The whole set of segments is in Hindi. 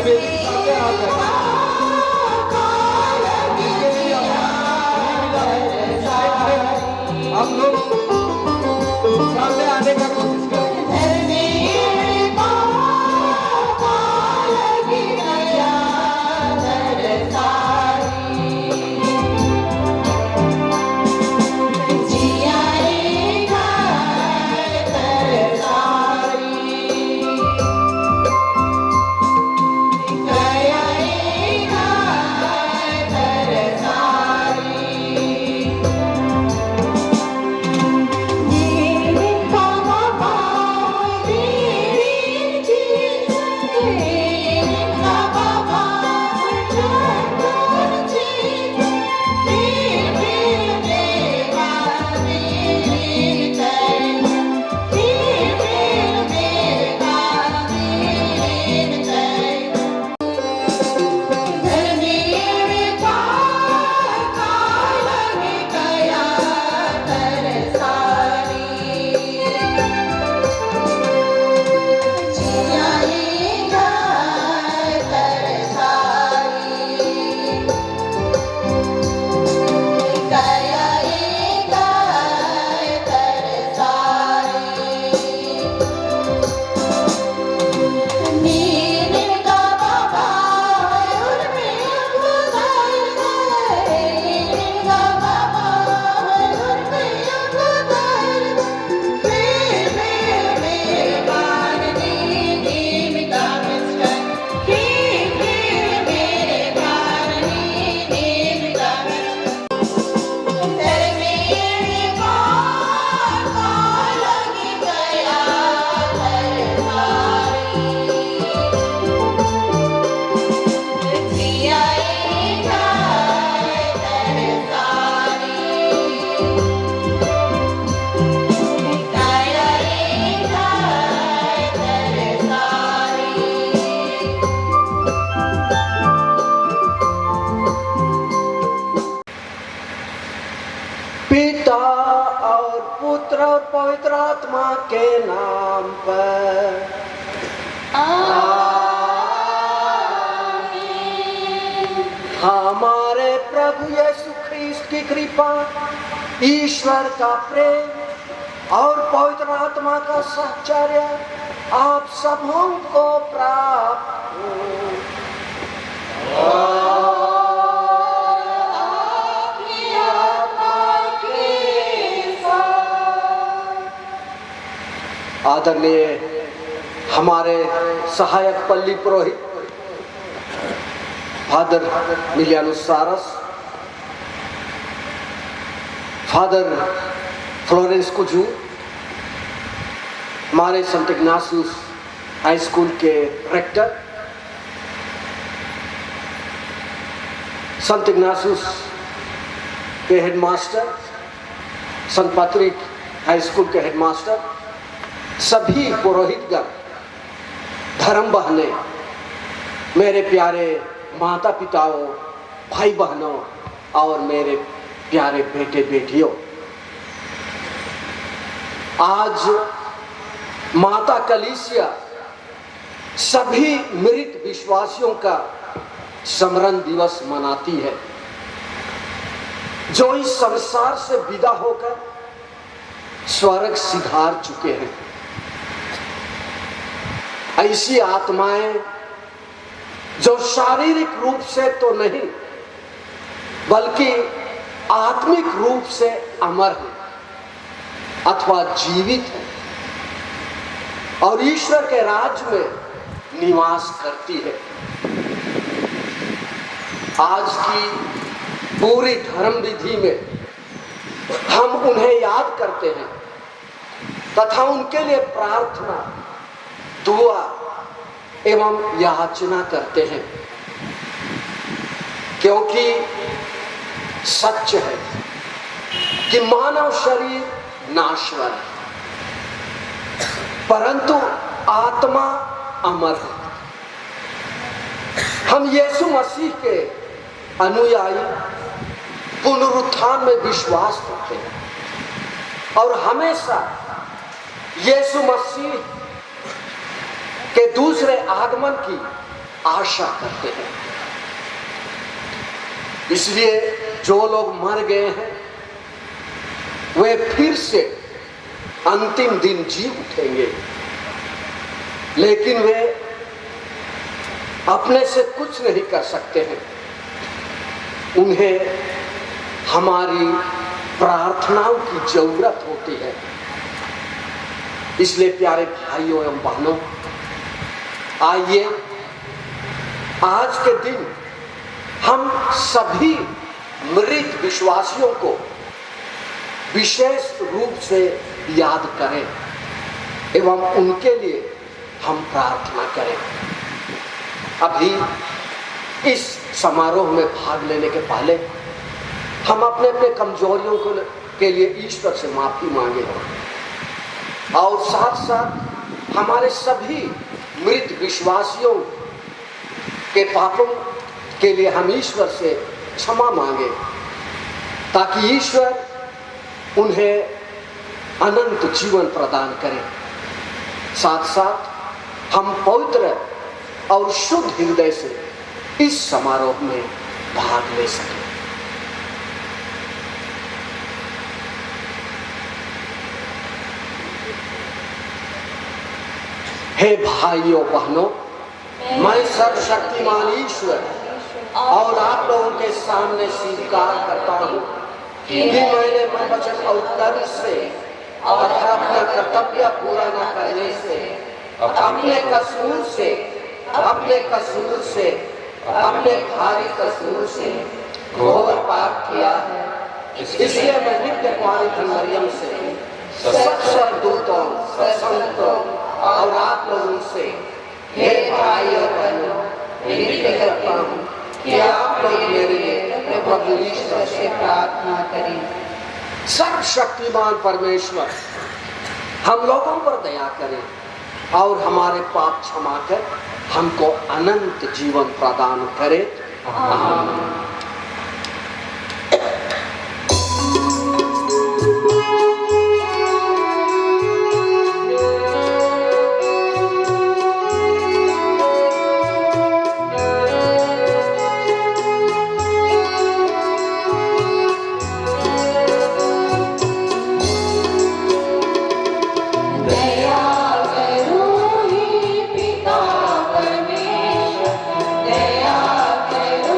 बेटी सामने आ जाए। हम लोग सामने आने का कोशिश करेंगे। पिता और पुत्र और पवित्र आत्मा के नाम पर हमारे प्रभु यीशु ख्रीस्त की कृपा, ईश्वर का प्रेम और पवित्र आत्मा का सहचर्य आप सबों को प्राप्त हो। आदरणीय हमारे सहायक पल्ली पुरोहित फादर मिलियानुस सारस, फादर फ्लोरेंस कुजू, हमारे संत इग्नासियस हाई स्कूल के रेक्टर, संत इग्नासियस के हेडमास्टर, संत पैट्रिक हाई स्कूल के हेडमास्टर, सभी पुरोहितगण, धर्म बहने, मेरे प्यारे माता पिताओं, भाई बहनों और मेरे प्यारे बेटे बेटियों, आज माता कलीसिया सभी मृत विश्वासियों का स्मरण दिवस मनाती है, जो इस संसार से विदा होकर स्वर्ग सिधार चुके हैं। ऐसी आत्माएं जो शारीरिक रूप से तो नहीं बल्कि आत्मिक रूप से अमर है अथवा जीवित है और ईश्वर के राज्य में निवास करती है। आज की पूरी धर्म विधि में हम उन्हें याद करते हैं तथा उनके लिए प्रार्थना, दुआ एवं याचना करते हैं, क्योंकि सच है कि मानव शरीर नाशवर है परंतु आत्मा अमर है। हम यीशु मसीह के अनुयायी पुनरुत्थान में विश्वास करते हैं और हमेशा यीशु मसीह के दूसरे आगमन की आशा करते हैं। इसलिए जो लोग मर गए हैं वे फिर से अंतिम दिन जी उठेंगे, लेकिन वे अपने से कुछ नहीं कर सकते हैं। उन्हें हमारी प्रार्थनाओं की जरूरत होती है। इसलिए प्यारे भाइयों एवं बहनों, आइए आज के दिन हम सभी मृत विश्वासियों को विशेष रूप से याद करें एवं उनके लिए हम प्रार्थना करें। अभी इस समारोह में भाग लेने के पहले हम अपने अपने कमजोरियों के लिए ईश्वर से माफी मांगे और साथ साथ हमारे सभी मृत विश्वासियों के पापों के लिए हम ईश्वर से क्षमा मांगे, ताकि ईश्वर उन्हें अनंत जीवन प्रदान करें। साथ साथ हम पवित्र और शुद्ध हृदय से इस समारोह में भाग ले सकें। हे भाइयों बहनों, मैं सर्वशक्तिमान ईश्वर और आप लोगों के सामने स्वीकार करता हूँ कि मैंने मन वचन और कर्म से तथा अपना कर्तव्य पूरा न करने से, अपने भारी कसूर से घोर पाप किया है। इसलिए मैं नित्य कुमारी मरियम से, सब स्वर्गदूतों, संतों और आप लोगों से, हे भाइयों बहनों, विनती करता हूँ कि आप लोग मेरे लिए प्रभु ईश्वर से प्रार्थना करें। सर्वशक्तिमान परमेश्वर हम लोगों पर दया करें और हमारे पाप क्षमा कर हमको अनंत जीवन प्रदान करे। आमीन। दया करो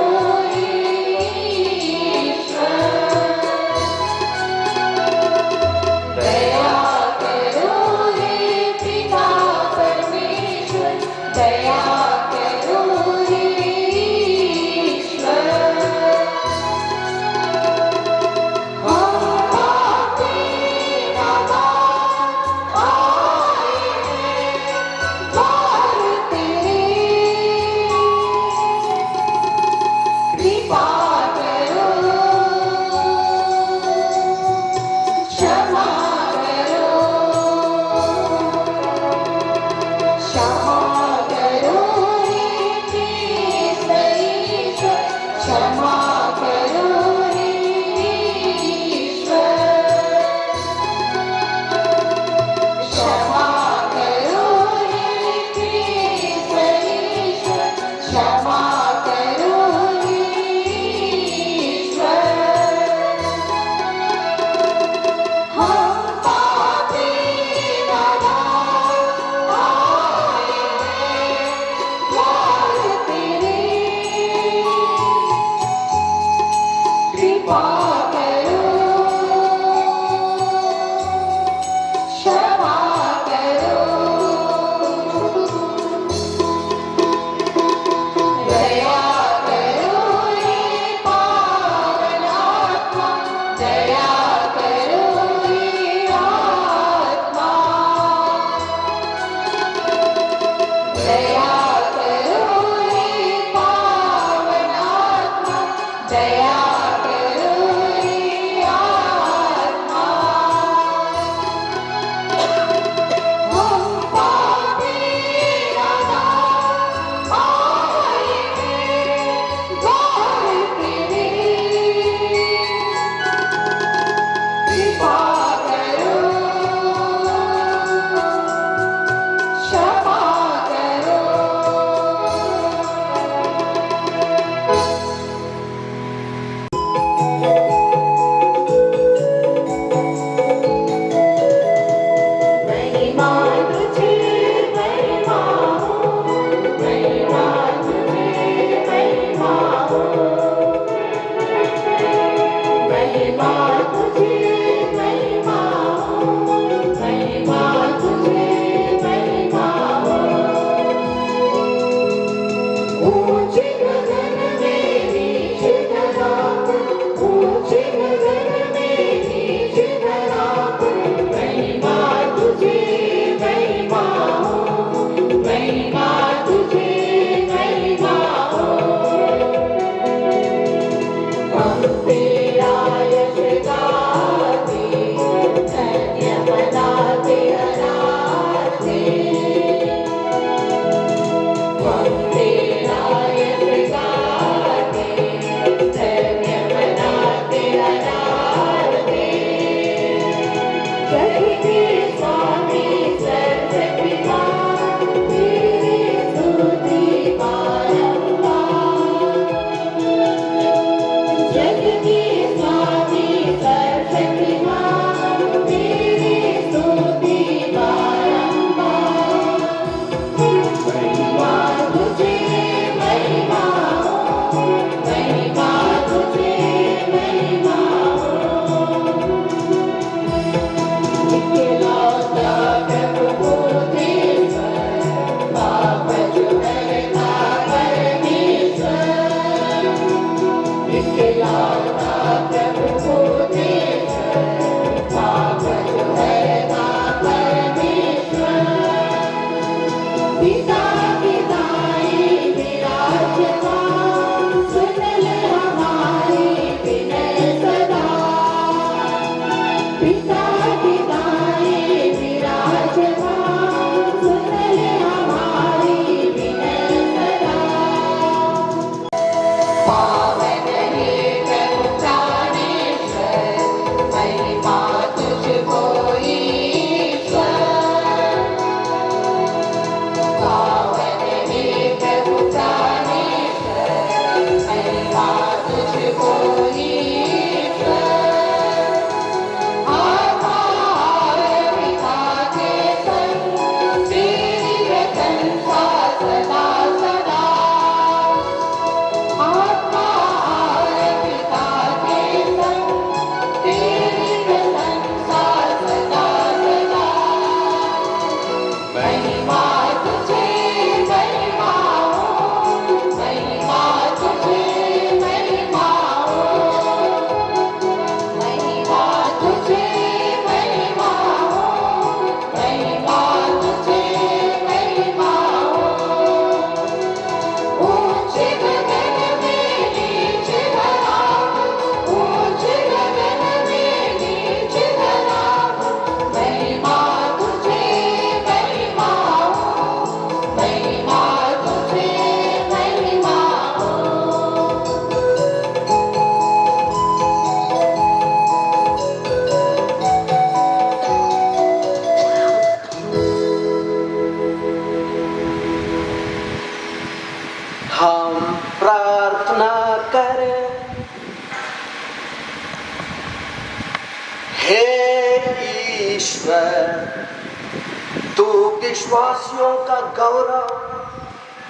तू विश्वासियों का गौरव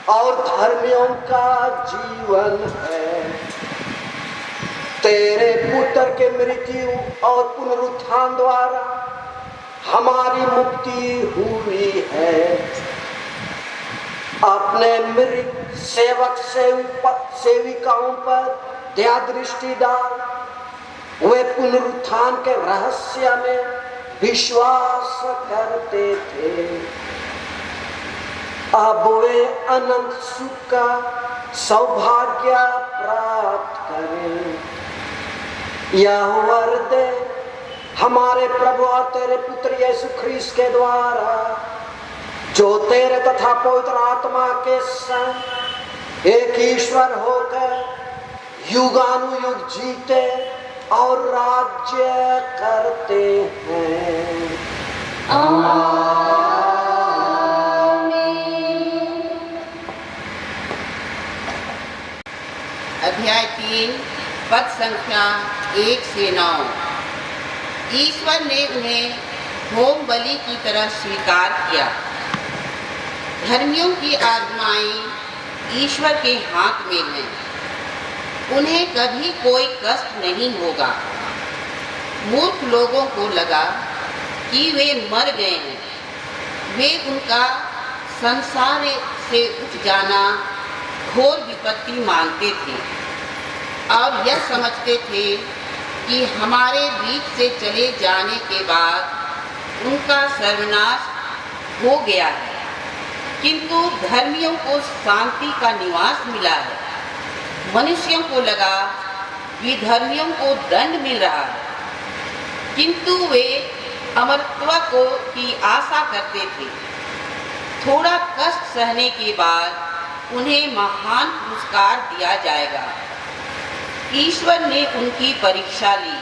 और धर्मियों का जीवन है। तेरे पुत्र के मृत्यु और पुनरुत्थान द्वारा हमारी मुक्ति हुई है। अपने मृत सेवक सेविकाओं पर दया दृष्टि डाल। वे पुनरुत्थान के रहस्य में विश्वास करते थे। अब वे अनंत सुख का सौभाग्य प्राप्त करें। यह वर दे हमारे प्रभु और तेरे पुत्र यीशु ख्रीस्त के द्वारा, जो तेरे तथा पवित्र आत्मा के संग एक ईश्वर होकर युगानुयुग जीते और राज्य करते हैं। आमीन। अध्याय 3 पद संख्या 1 से 9। ईश्वर ने उन्हें होम बलि की तरह स्वीकार किया। धर्मियों की आत्माएं ईश्वर के हाथ में हैं। उन्हें कभी कोई कष्ट नहीं होगा। मूर्ख लोगों को लगा कि वे मर गए हैं। वे उनका संसार से उठ जाना घोर विपत्ति मानते थे और यह समझते थे कि हमारे बीच से चले जाने के बाद उनका सर्वनाश हो गया है। किंतु धर्मियों को शांति का निवास मिला है। मनुष्यों को लगा कि धर्मियों को दंड मिल रहा है, किंतु वे अमरत्व की आशा करते थे। थोड़ा कष्ट सहने के बाद उन्हें महान पुरस्कार दिया जाएगा। ईश्वर ने उनकी परीक्षा ली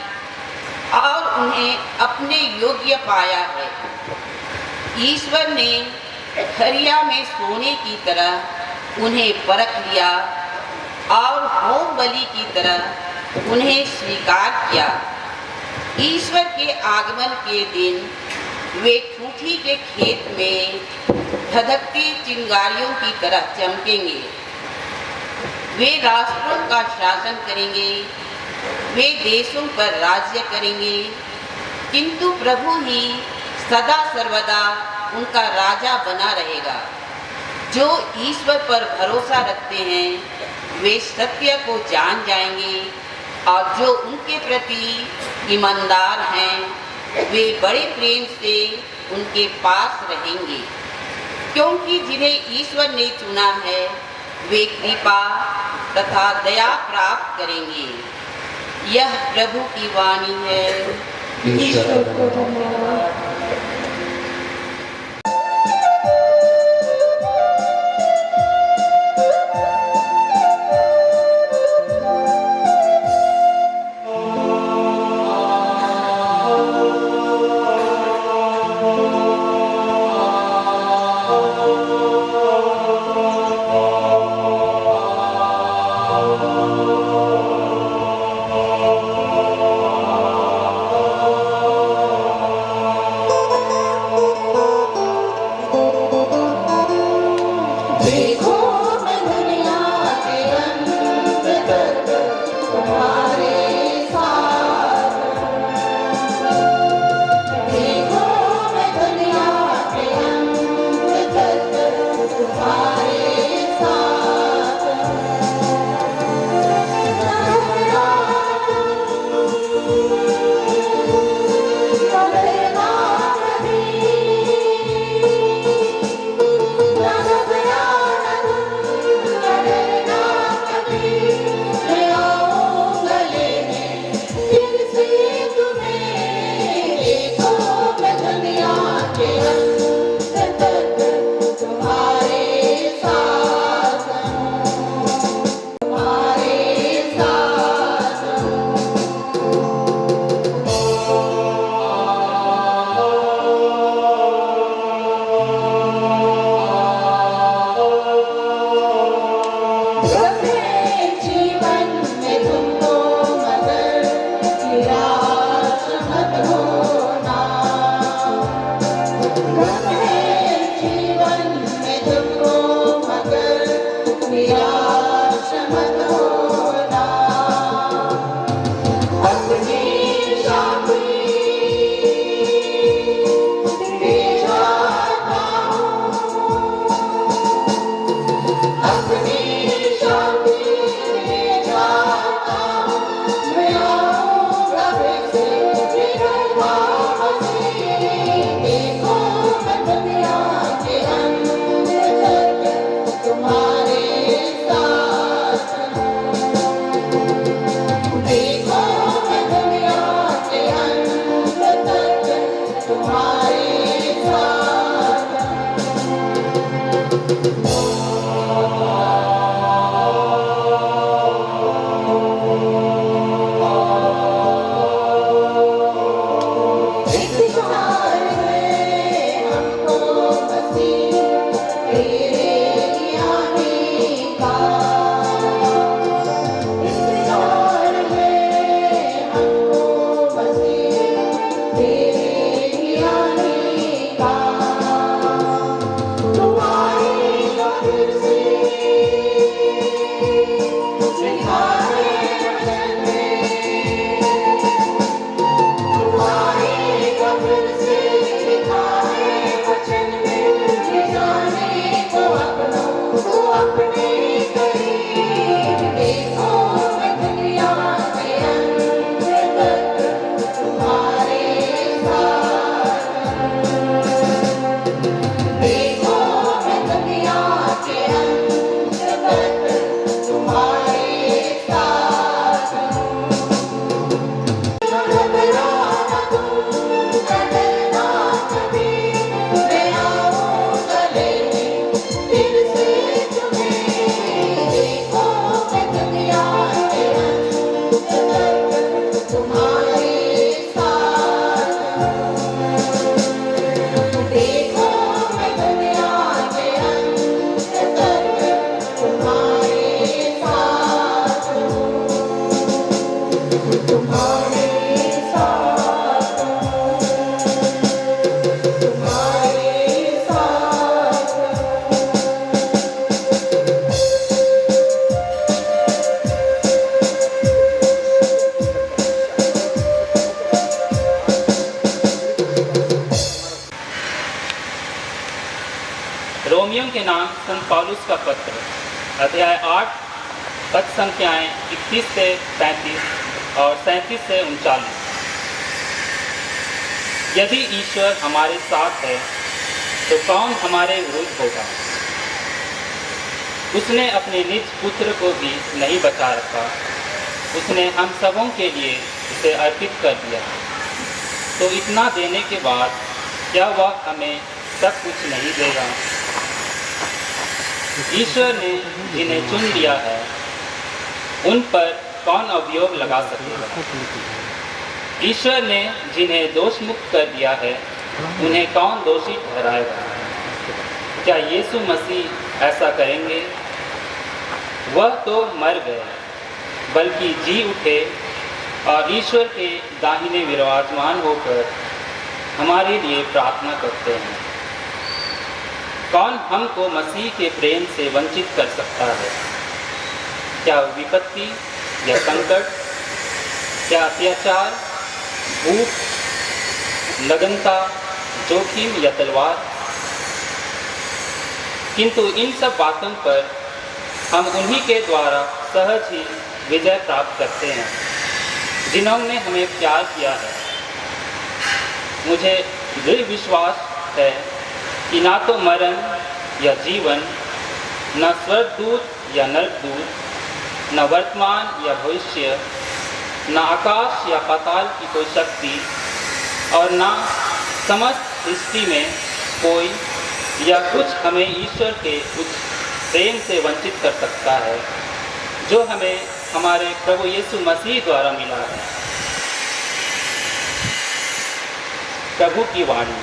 और उन्हें अपने योग्य पाया है। ईश्वर ने खरिया में सोने की तरह उन्हें परख लिया और होम बलि की तरह उन्हें स्वीकार किया। ईश्वर के आगमन के दिन वे ठूठी के खेत में धधकती चिंगारियों की तरह चमकेंगे। वे राष्ट्रों का शासन करेंगे, वे देशों पर राज्य करेंगे, किंतु प्रभु ही सदा सर्वदा उनका राजा बना रहेगा। जो ईश्वर पर भरोसा रखते हैं वे सत्य को जान जाएंगे और जो उनके प्रति ईमानदार हैं वे बड़े प्रेम से उनके पास रहेंगे, क्योंकि जिन्हें ईश्वर ने चुना है वे कृपा तथा दया प्राप्त करेंगे। यह प्रभु की वाणी है। ईश्वर को धन्यवाद। रोमियो के नाम संत पौलुस का पत्र अध्याय 8 पद संख्याएं 21 से 35 और 37 से 39। यदि ईश्वर हमारे साथ है तो कौन हमारे विरुद्ध होगा। उसने अपने निज पुत्र को भी नहीं बचा रखा, उसने हम सबों के लिए उसे अर्पित कर दिया, तो इतना देने के बाद क्या वह हमें सब कुछ नहीं देगा। ईश्वर ने जिन्हें चुन लिया है उन पर कौन अभियोग लगा सकेगा। ईश्वर ने जिन्हें दोष मुक्त कर दिया है उन्हें कौन दोषी ठहराएगा। क्या यीशु मसीह ऐसा करेंगे? वह तो मर गए बल्कि जी उठे और ईश्वर के दाहिने विराजमान होकर हमारे लिए प्रार्थना करते हैं। कौन हमको मसीह के प्रेम से वंचित कर सकता है? क्या विपत्ति या संकट, क्या अत्याचार, भूख, नग्नता, जोखिम या तलवार? किंतु इन सब बातों पर हम उन्हीं के द्वारा सहज ही विजय प्राप्त करते हैं जिन्होंने हमें प्यार किया है। मुझे दृढ़ विश्वास है कि ना तो मरण या जीवन, न स्वर्गदूत या नरकदूत, न वर्तमान या भविष्य, न आकाश या पाताल की कोई शक्ति और न समस्त सृष्टि में कोई या कुछ हमें ईश्वर के उस प्रेम से वंचित कर सकता है जो हमें हमारे प्रभु यीशु मसीह द्वारा मिला है। प्रभु की वाणी।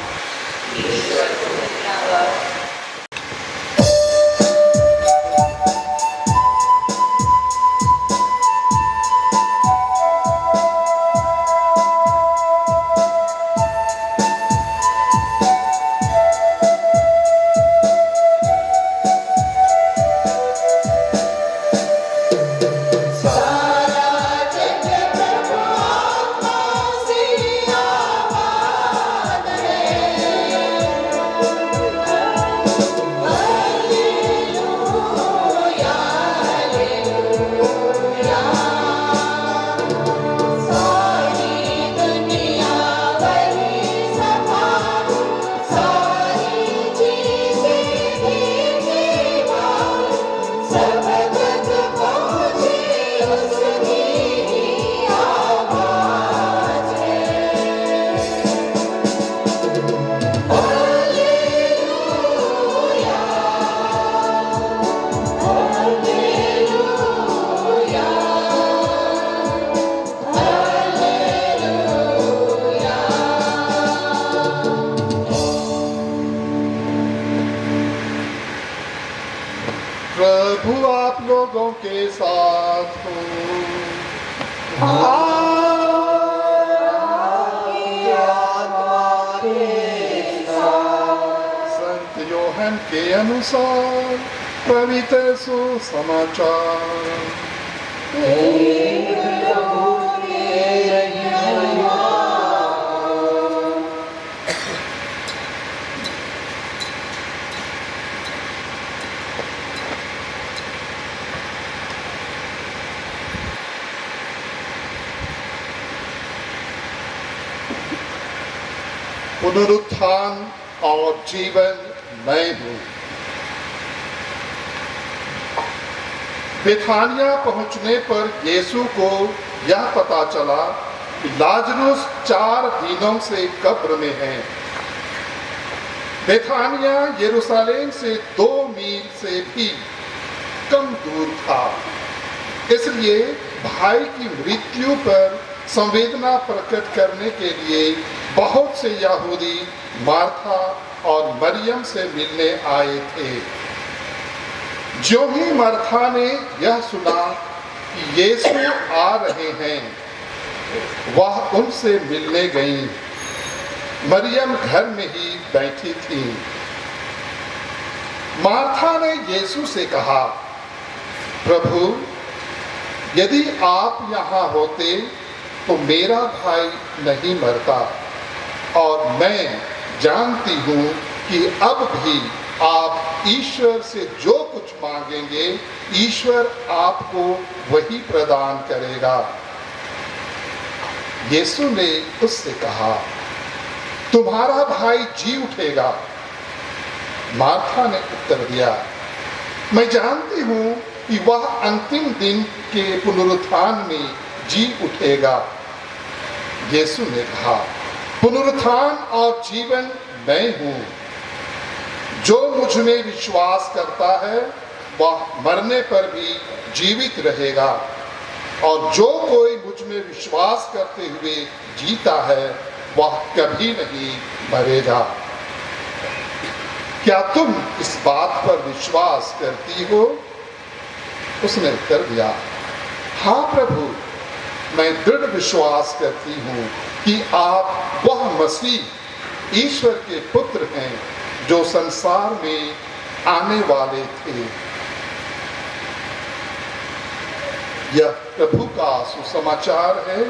प्रभु आप लोगों के साथ हो। संत योहन के अनुसार पवित्र सुसमाचार। पुनरुत्थान और जीवन मैं हूँ। बेथानिया पहुंचने पर यीशु को यह पता चला कि लाजरुस 4 दिनों से कब्र में है। बेथानिया यरूशलेम से 2 मील से भी कम दूर था, इसलिए भाई की मृत्यु पर संवेदना प्रकट करने के लिए बहुत से यहूदी मार्था और मरियम से मिलने आए थे। जो ही मार्था ने यह सुना कि यीशु आ रहे हैं, वह उनसे मिलने गईं। मरियम घर में ही बैठी थी। मार्था ने यीशु से कहा, प्रभु, यदि आप यहाँ होते तो मेरा भाई नहीं मरता, और मैं जानती हूँ कि अब भी आप ईश्वर से जो कुछ मांगेंगे ईश्वर आपको वही प्रदान करेगा। यीशु ने उससे कहा, तुम्हारा भाई जी उठेगा। मार्था ने उत्तर दिया, मैं जानती हूँ कि वह अंतिम दिन के पुनरुत्थान में जी उठेगा। यीशु ने कहा, पुनरुत्थान और जीवन मैं हूँ। जो मुझ में विश्वास करता है वह मरने पर भी जीवित रहेगा, और जो कोई मुझ में विश्वास करते हुए जीता है वह कभी नहीं मरेगा। क्या तुम इस बात पर विश्वास करती हो? उसने उत्तर दिया, हाँ प्रभु, मैं दृढ़ विश्वास करती हूँ कि आप वह मसीह ईश्वर के पुत्र हैं जो संसार में आने वाले थे। यह प्रभु का सुसमाचार है।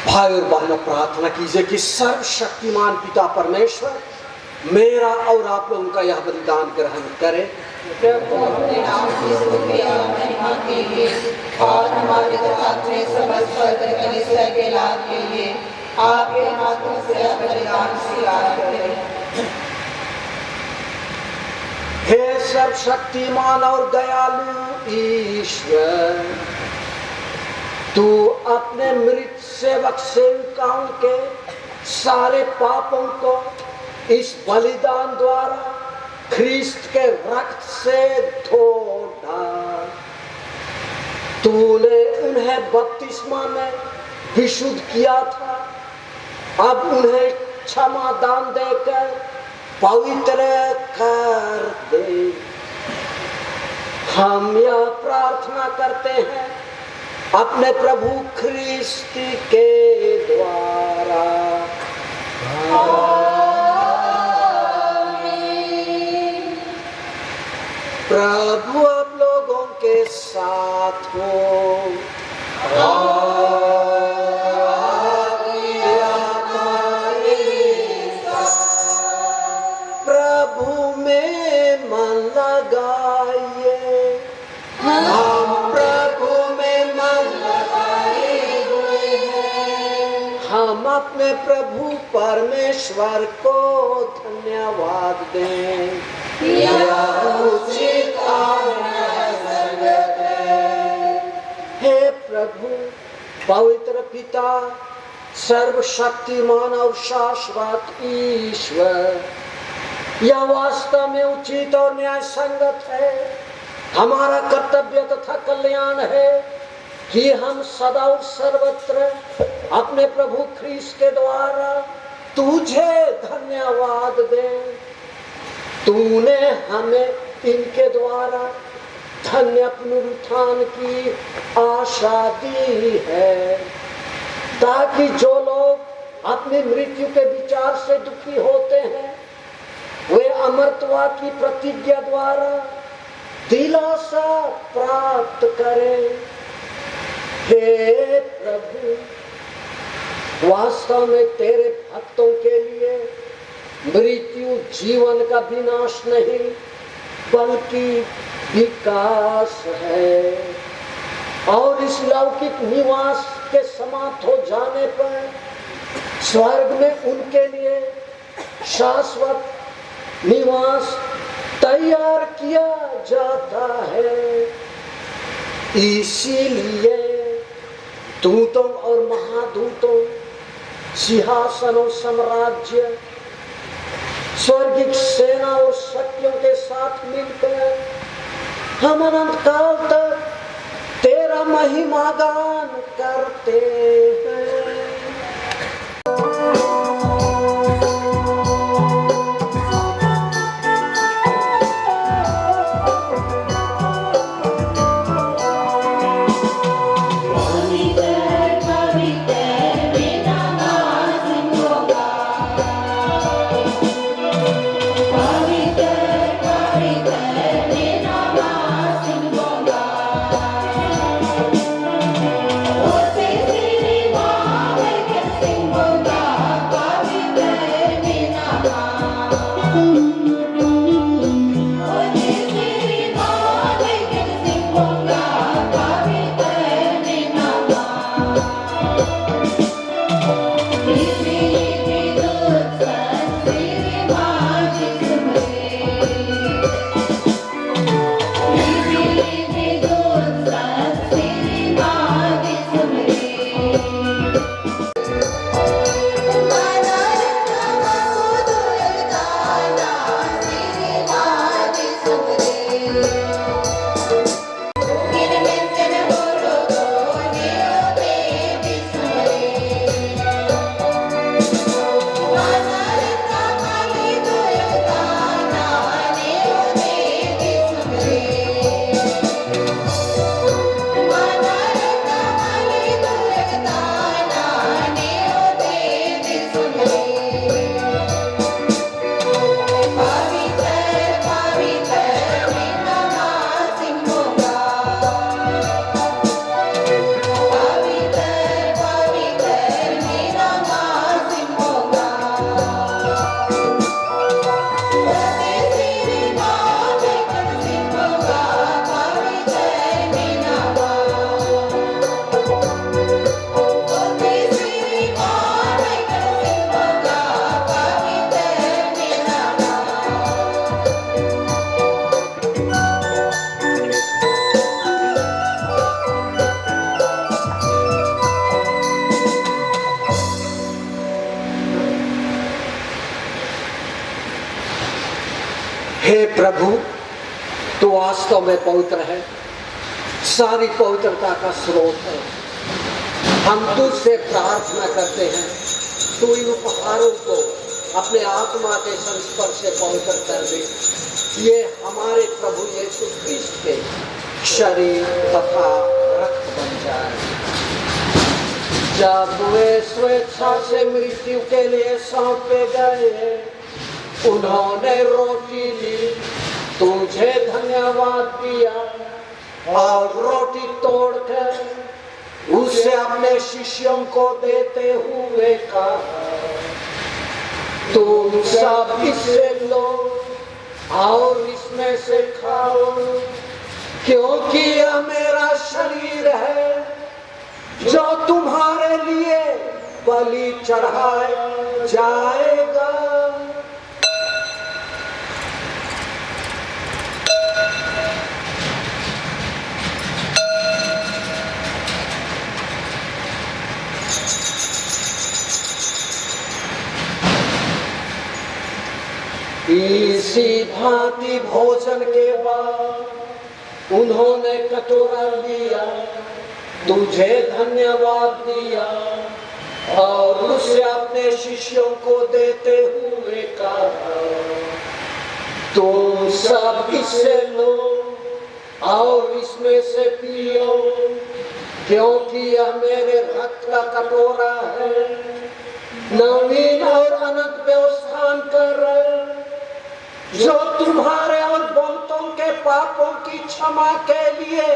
भाई और बहनों, प्रार्थना कीजिए कि सर्वशक्तिमान पिता परमेश्वर मेरा और आप लोगों का यह बलिदान ग्रहण करे। प्रभु अपने नाम की स्तुति और महिमा के लिए और हमारे अपने समस्त पवित्र कलीसिया के लाभ के लिए आपके हाथों से यह बलिदान स्वीकार करें। हे सर्वशक्तिमान और दयालु ईश्वर, तू अपने मृत सेवक सेविकाओं के सारे पापों को इस बलिदान द्वारा ख्रीस्त के रक्त से धो डाल। तूने उन्हें बपतिस्मा में विशुद्ध किया था, अब उन्हें क्षमा दान देकर पवित्र कर दे। हम यह प्रार्थना करते हैं अपने प्रभु ख्रिस्त के द्वारा। प्रभु आप लोगों के साथ हो। प्रभु में मन लगाइए, हम प्रभु में मन लगाए हुए हैं। हम अपने प्रभु परमेश्वर को धन्यवाद दें। हे प्रभु पवित्र पिता, सर्वशक्तिमान और शाश्वत ईश्वर, यह वास्तव में उचित और न्याय संगत है, हमारा कर्तव्य तथा कल्याण है कि हम सदा और सर्वत्र अपने प्रभु ख्रीस्त के द्वारा तुझे धन्यवाद दें। तूने हमें इनके द्वारा धन्य पुनरुत्थान की आशा दी है, ताकि जो लोग अपनी मृत्यु के विचार से दुखी होते हैं वे अमरत्व की प्रतिज्ञा द्वारा दिलासा प्राप्त करें। हे प्रभु, वास्तव में तेरे भक्तों के लिए मृत्यु जीवन का विनाश नहीं बल्कि विकास है, और इस लौकिक निवास के समाप्त हो जाने पर स्वर्ग में उनके लिए शाश्वत निवास तैयार किया जाता है। इसीलिए दूतों और महादूतों, सिंहासन और साम्राज्य, स्वर्गिक सेना और शक्तियों के साथ मिलकर हम अनंत काल तक तेरा महिमा गान करते हैं। हे प्रभु, तू वास्तव में पवित्र है, सारी पवित्रता का स्रोत है। हम तुझसे प्रार्थना करते हैं, तू इन उपहारों को अपने आत्मा के संस्पर्श से पवित्र कर दे। ये हमारे प्रभु यीशु ख्रीस्त के शरीर तथा रक्त बन जाए। जब वे स्वेच्छा से मृत्यु के लिए सौंपे गए, उन्होंने रोटी ली, तुझे धन्यवाद दिया और रोटी तोड़कर उसे अपने शिष्यों को देते हुए कहा, तुम सब इससे लो और इसमें से खाओ, क्योंकि यह मेरा शरीर है जो तुम्हारे लिए बलि चढ़ाया जाएगा। इसी भांति भोजन के बाद उन्होंने कटोरा लिया, तुझे धन्यवाद दिया और उसे अपने शिष्यों को देते हुए कहा, तुम सब इससे लो और इसमें से पियो, क्योंकि यह मेरे रक्त का कटोरा है, नवीन और अनंत व्यवस्थान कर, जो तुम्हारे और बहुतों के पापों की क्षमा के लिए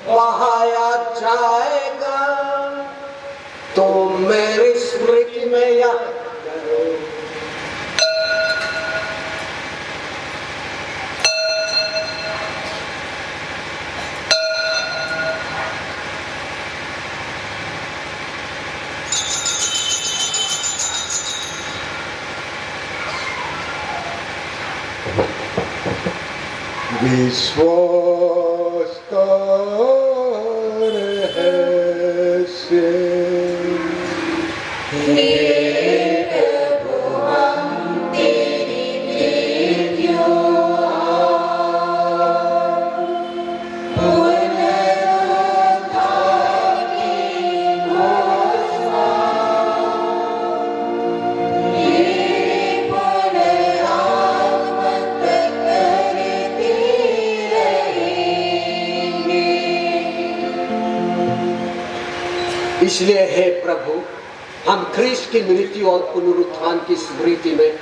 बहाया जाएगा। तुम मेरी स्मृति में यह करो। विश्वास कर है से इसलिए हे प्रभु, हम ख्रीस्त की मृत्यु और पुनरुत्थान की स्मृति में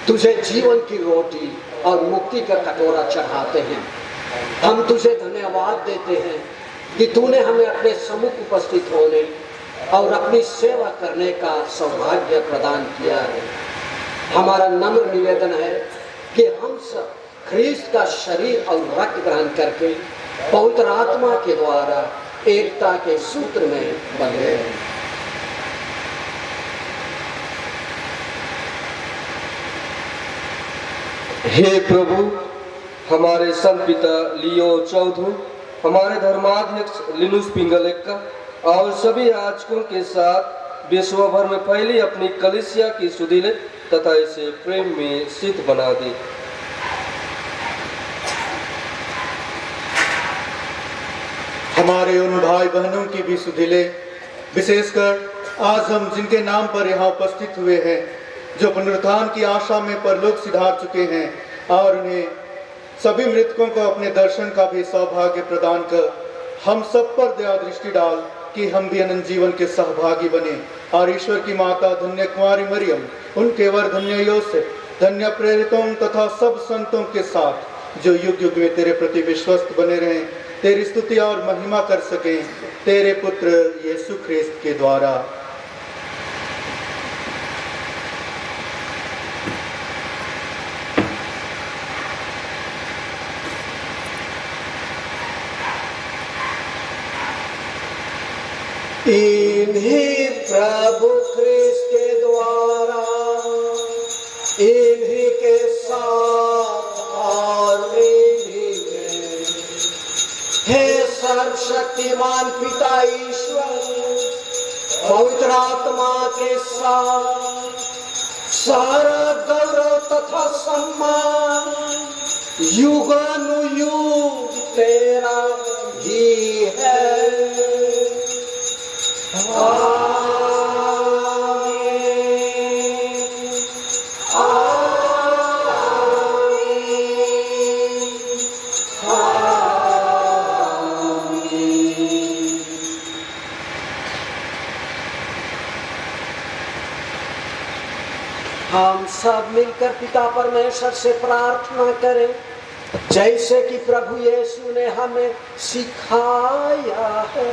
तुझे जीवन की रोटी और मुक्ति का कटोरा चढ़ाते हैं। हम तुझे धन्यवाद देते हैं कि तूने हमें अपने सम्मुख उपस्थित होने और अपनी सेवा करने का सौभाग्य प्रदान किया है। हमारा नम्र निवेदन है कि हम सब ख्रीस्त का शरीर और रक्त ग्रहण करके पवित्र आत्मा के द्वारा एकता के सूत्र में बंधे हैं। हे प्रभु, हमारे संत पिता लियो चौधरी, हमारे धर्माध्यक्ष लिनुस पिंगलेक्का और सभी याजकों के साथ विश्व भर में फैली अपनी कलीसिया की सुधि ले तथा इसे प्रेम में सिद्ध बना दे। हमारे उन भाई बहनों की भी सुधि ले, विशेषकर आज हम जिनके नाम पर यहाँ उपस्थित हुए हैं, जो पुनरुत्थान की आशा में परलोक सिधार चुके हैं, और उन्हें सभी मृतकों को अपने दर्शन का भी सौभाग्य प्रदान कर हम सब पर दया दृष्टि डाल कि हम भी अनंत जीवन के सहभागी बने और ईश्वर की माता धन्य कुमारी मरियम, उनके वर धन्य योसेफ, धन्य प्रेरितों तथा सब संतों के साथ जो युग युग में तेरे प्रति विश्वस्त बने रहें, तेरी स्तुति और महिमा कर सकें, तेरे पुत्र यीशु ख्रीस्त के द्वारा। इन्हीं प्रभु ख्रीस्त के द्वारा, इन्हीं के साथ और इन्हीं में, हे सर्वशक्तिमान पिता ईश्वर, पवित्र आत्मा के साथ सारा गौरव तथा सम्मान युगानुयुग तेरा ही हम सब मिलकर पिता परमेश्वर से प्रार्थना करें, जैसे कि प्रभु यीशु ने हमें सिखाया है।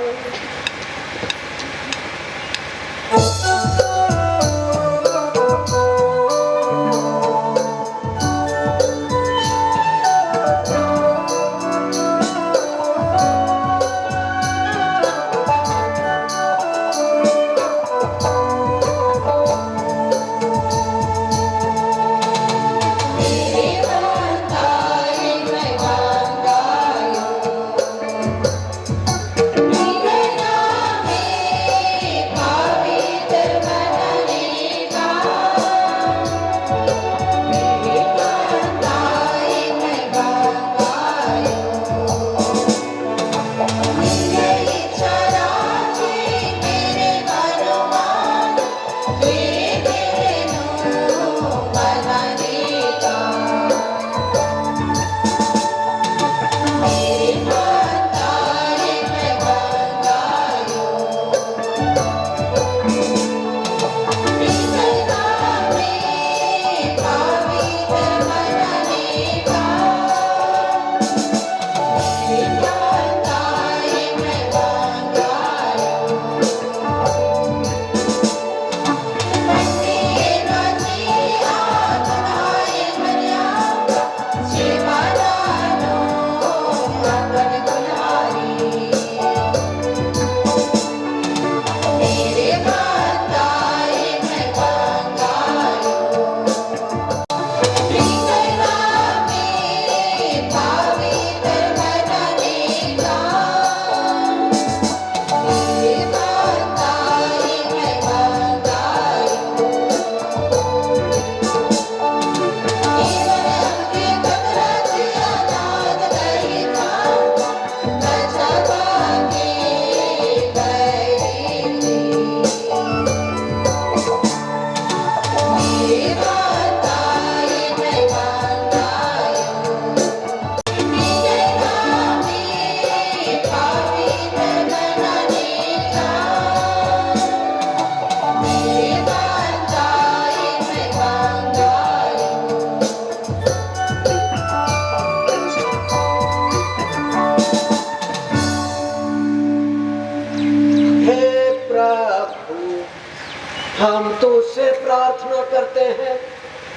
हम तो उससे प्रार्थना करते हैं,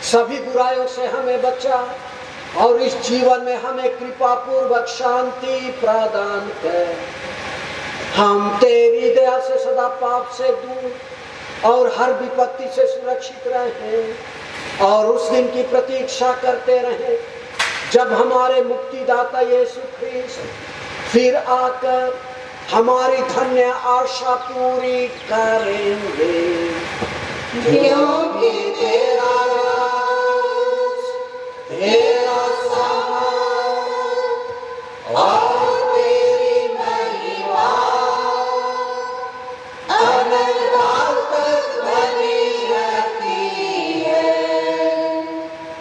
सभी बुराइयों से हमें बचा और इस जीवन में हमें कृपा पूर्वक शांति प्रदान कर। हम तेरी दया से सदा पाप से दूर और हर विपत्ति से सुरक्षित रहे और उस दिन की प्रतीक्षा करते रहे जब हमारे मुक्तिदाता यीशु ख्रीस्त फिर आकर हमारी धन्य आशा पूरी करेंगे। क्योंकि तेरा राज, तेरा सामर्थ और तेरी महिमा अनंतकाल तक बनी रहती है।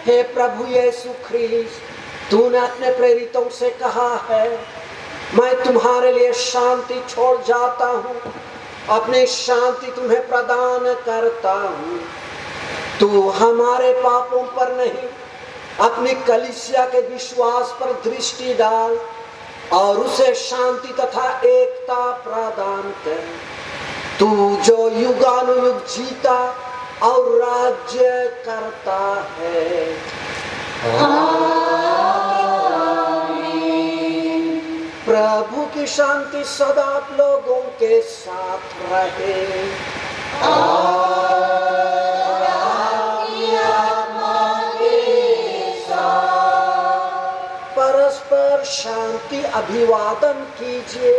हे प्रभु यीशु ख्रीस्त, तूने अपने प्रेरितों से कहा है, मैं तुम्हारे लिए शांति छोड़ जाता हूँ, अपनी शांति तुम्हें प्रदान करता हूँ। तू हमारे पापों पर नहीं, अपनी कलीसिया के विश्वास पर दृष्टि डाल और उसे शांति तथा एकता प्रदान कर। तू जो युगानुयुग जीता और राज्य करता है। प्रभु की शांति सदा आप लोगों के साथ रहे। परस्पर शांति अभिवादन कीजिए।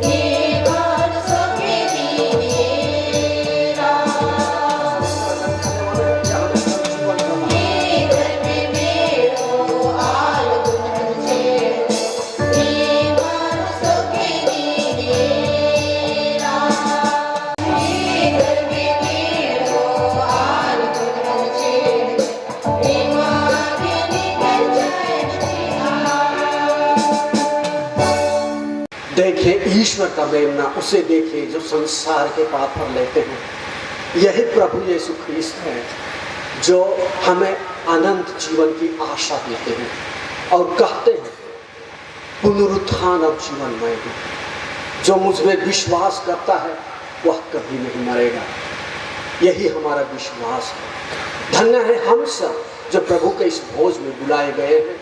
ये देखें ईश्वर का मेमना, उसे देखें जो संसार के पाप पर लेते हैं। यही प्रभु यीशु ख्रीस्त है जो हमें अनंत जीवन की आशा देते हैं और कहते हैं पुनरुत्थान और जीवन में हूं। जो मुझ में विश्वास करता है वह कभी नहीं मरेगा। यही हमारा विश्वास है। धन्य है हम सब जो प्रभु के इस भोज में बुलाए गए हैं।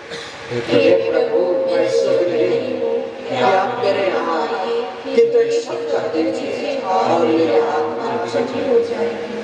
हे प्रभु, मैं सुधरी नहीं हूं कि आप मेरे यहाँ किंतु एक शब्द कह दीजिए और मेरे आत्मा सजी हो जाएगी।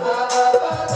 Baba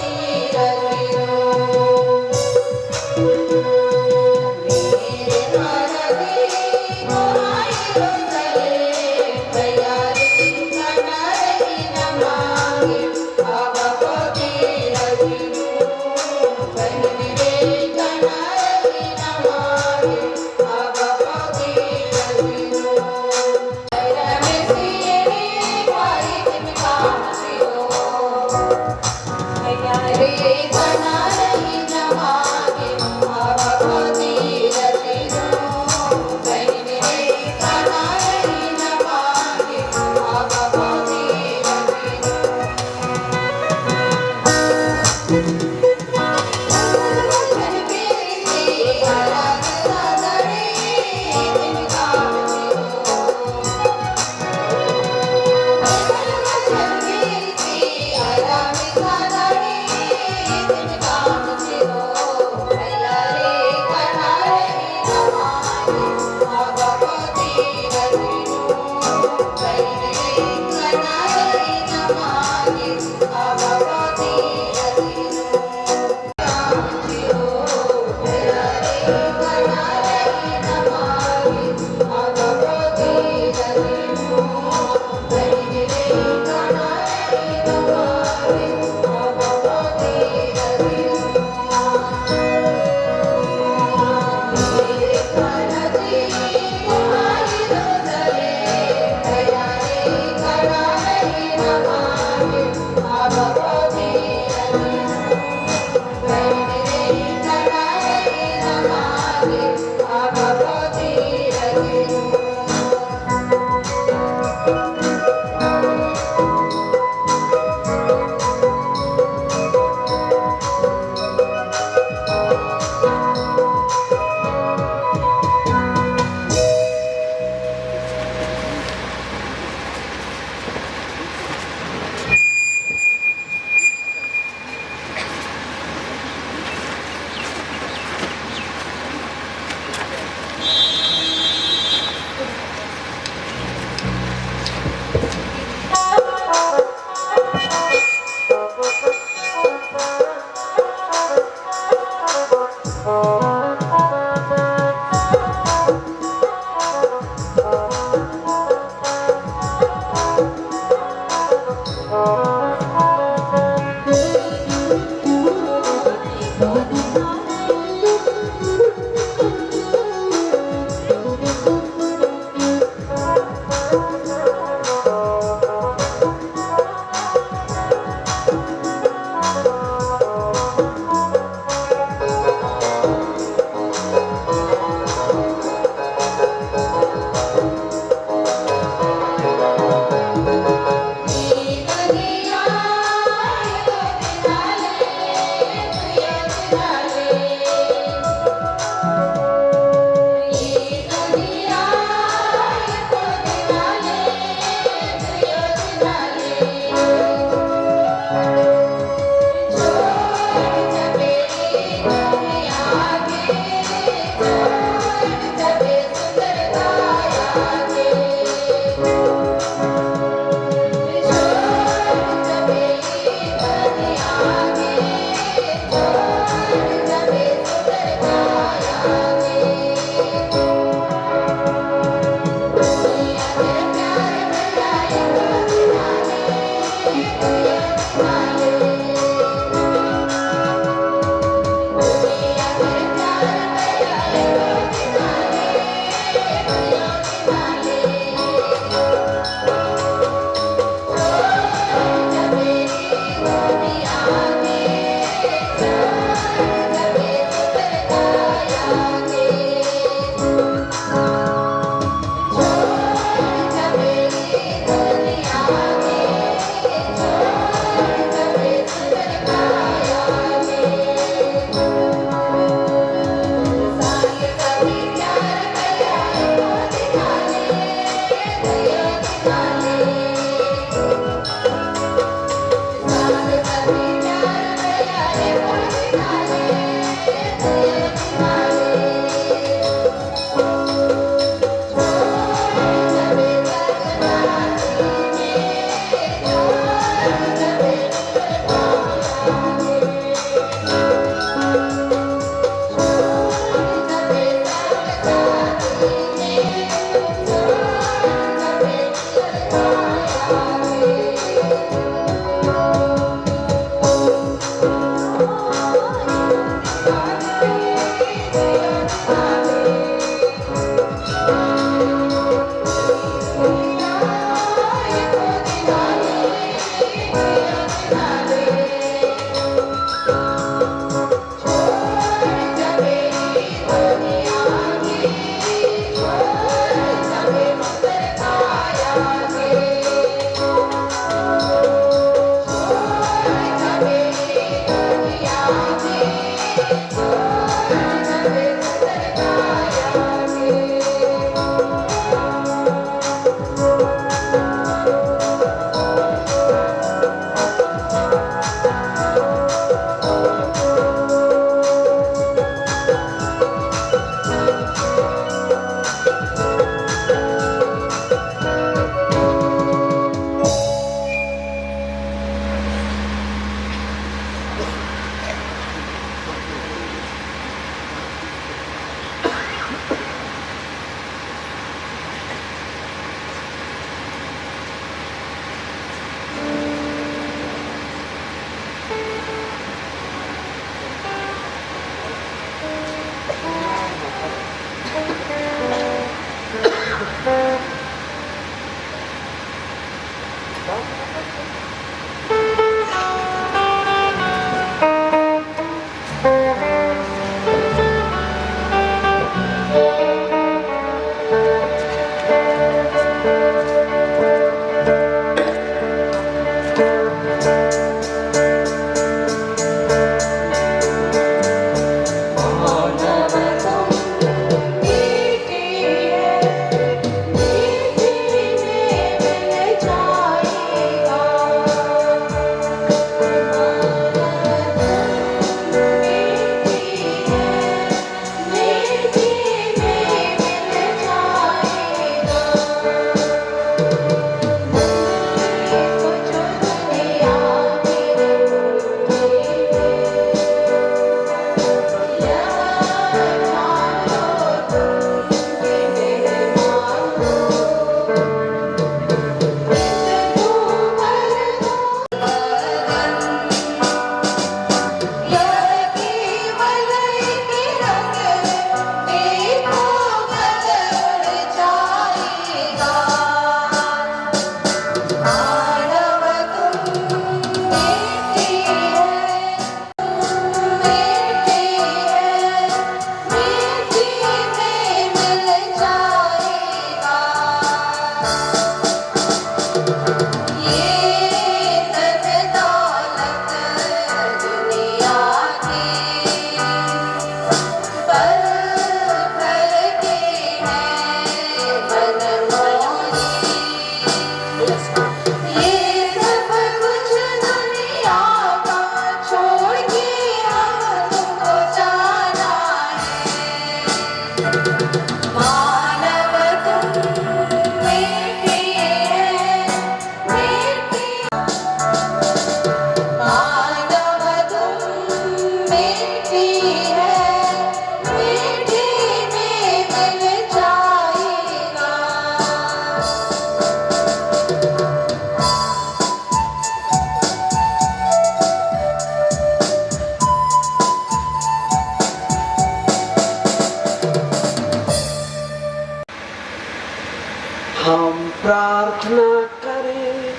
हम प्रार्थना करें।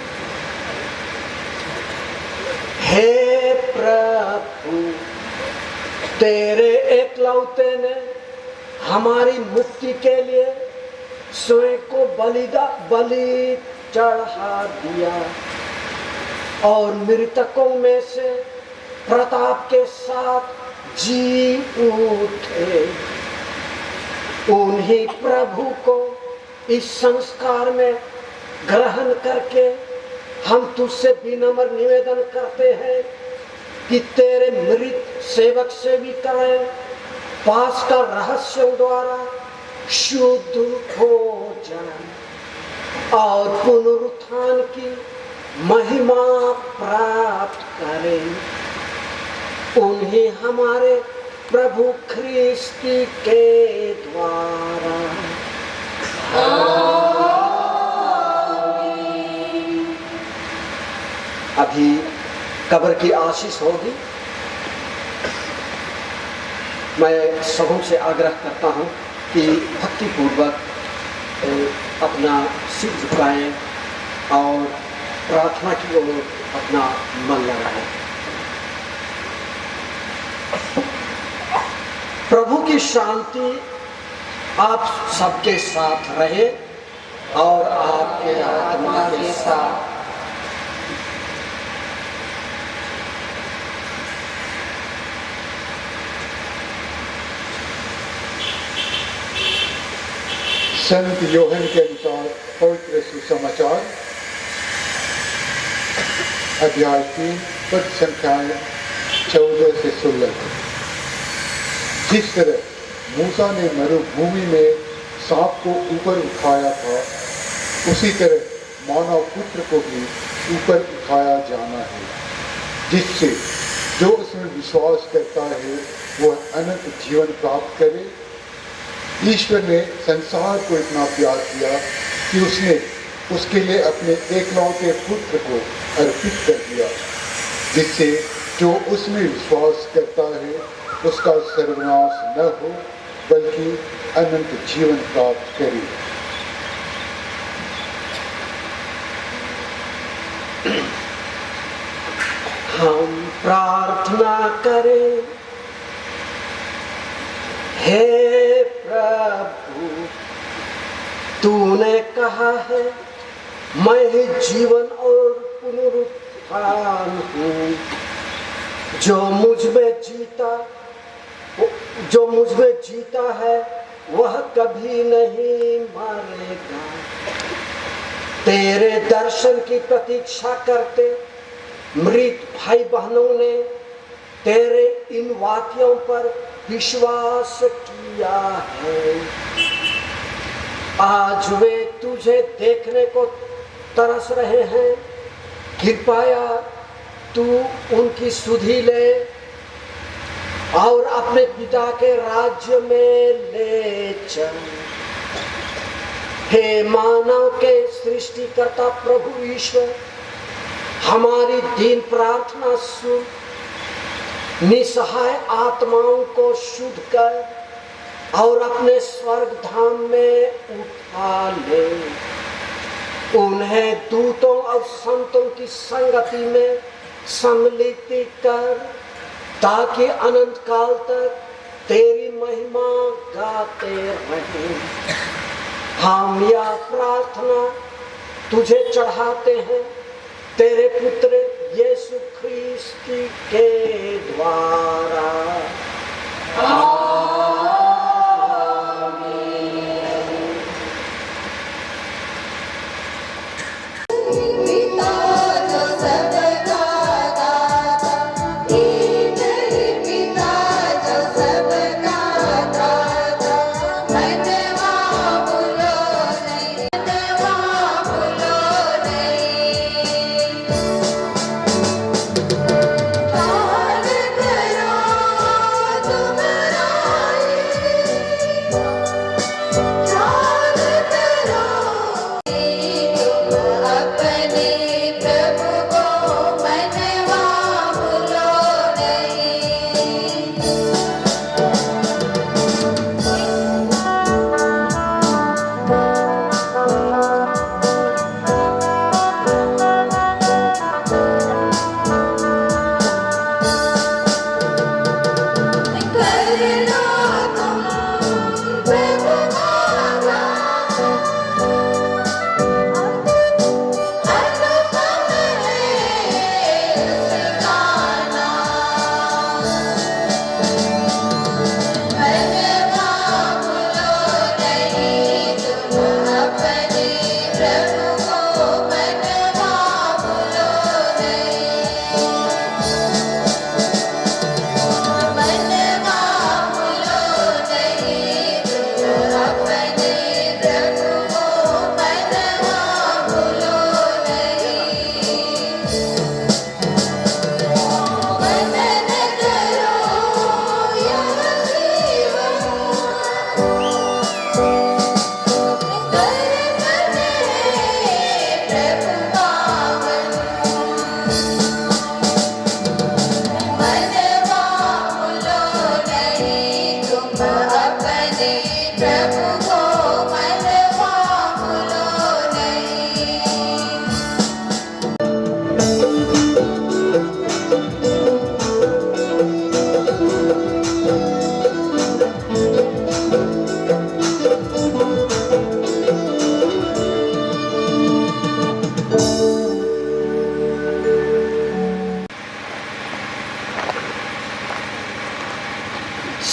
हे प्रभु, तेरे एकलौते ने हमारी मुक्ति के लिए स्वयं को बलि चढ़ा दिया और मृतकों में से प्रताप के साथ जी उठे। उन्हीं प्रभु को इस संस्कार में ग्रहण करके हम तुझसे विनम्र निवेदन करते हैं कि तेरे मृत सेवक सेविकाएं पास का रहस्यों द्वारा शुद्ध हो जाएं और पुनरुत्थान की महिमा प्राप्त करें। उन्हें हमारे प्रभु ख्रिस्त के द्वारा। अभी कब्र की आशीष होगी। मैं सबों से आग्रह करता हूँ कि भक्ति पूर्वक अपना सिर झुकाएं और प्रार्थना की ओर अपना मन लगाएं। प्रभु की शांति आप सबके साथ रहे और आपके आत्मा के साथ। संत योहन के अनुसार पवित्र सुसमाचार अध्याय 3 पद संख्याएं 14 से 16। जिस तरह मूसा ने मरुभूमि में सांप को ऊपर उठाया था, उसी तरह मानव पुत्र को भी ऊपर उठाया जाना है, जिससे जो उसमें विश्वास करता है वह अनंत जीवन प्राप्त करे। ईश्वर ने संसार को इतना प्यार किया कि उसने उसके लिए अपने एकलौते पुत्र को अर्पित कर दिया, जिससे जो उसमें विश्वास करता है उसका सर्वनाश न हो बल्कि अनंत जीवन प्राप्त करे। हम प्रार्थना करें। हे प्रभु, तूने कहा है, मैं ही जीवन और पुनरुत्थान हूँ। जो मुझ में जीता है वह कभी नहीं मरेगा। तेरे दर्शन की प्रतीक्षा करते मृत भाई बहनों ने तेरे इन वाक्यों पर विश्वास किया है। आज वे तुझे देखने को तरस रहे हैं। कृपया तू उनकी सुधि ले और अपने पिता के राज्य में ले चल। हे मानव के सृष्टिकर्ता प्रभु ईश्वर, हमारी दीन प्रार्थना सुन। निसहाय आत्माओं को शुद्ध कर और अपने स्वर्ग धाम में उठा ले। उन्हें दूतों और संतों की संगति में सम्मिलित कर, ताकि अनंत काल तक तेरी महिमा गाते रहें। हम यह प्रार्थना तुझे चढ़ाते हैं तेरे पुत्र यीशु ख्रीस्त के द्वारा।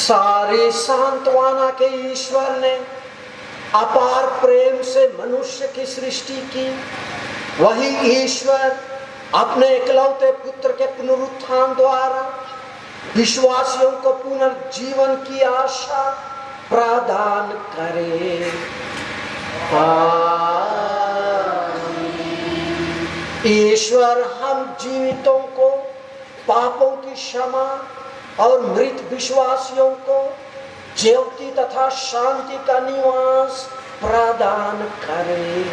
सारी सांत्वना के ईश्वर ने अपार प्रेम से मनुष्य की सृष्टि की। वही ईश्वर अपने इकलौते पुत्र के पुनरुत्थान द्वारा विश्वासियों को पुनर्जीवन की आशा प्रदान करे। ईश्वर हम जीवितों को पापों की क्षमा और मृत विश्वासियों को ज्योति तथा शांति का निवास प्रदान करे।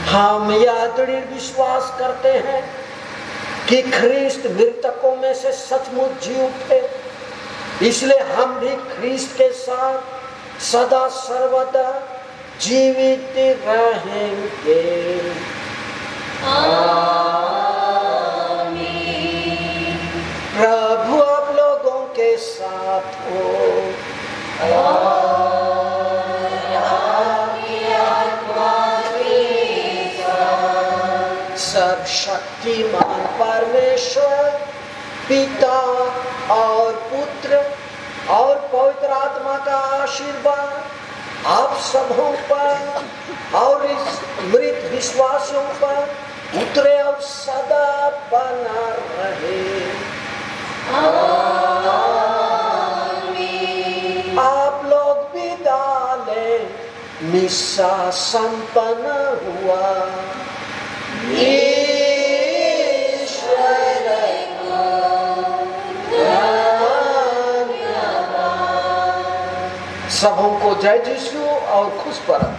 हम यह दृढ़ विश्वास करते हैं कि ख्रीस्त मृतकों में से सचमुच जी उठे, इसलिए हम भी ख्रीस्त के साथ सदा सर्वदा जीवित रहेंगे। प्रभु आप लोगों के साथ हो। सब शक्तिमान परमेश्वर पिता और पुत्र और पवित्र आत्मा का आशीर्वाद आप सबों पर और इस मृत विश्वासियों पर उतरे और सदा बना रहे। आप लोग विदा लें। मिसा संपन्न हुआ। सबों को जय यीशु और खुश परम।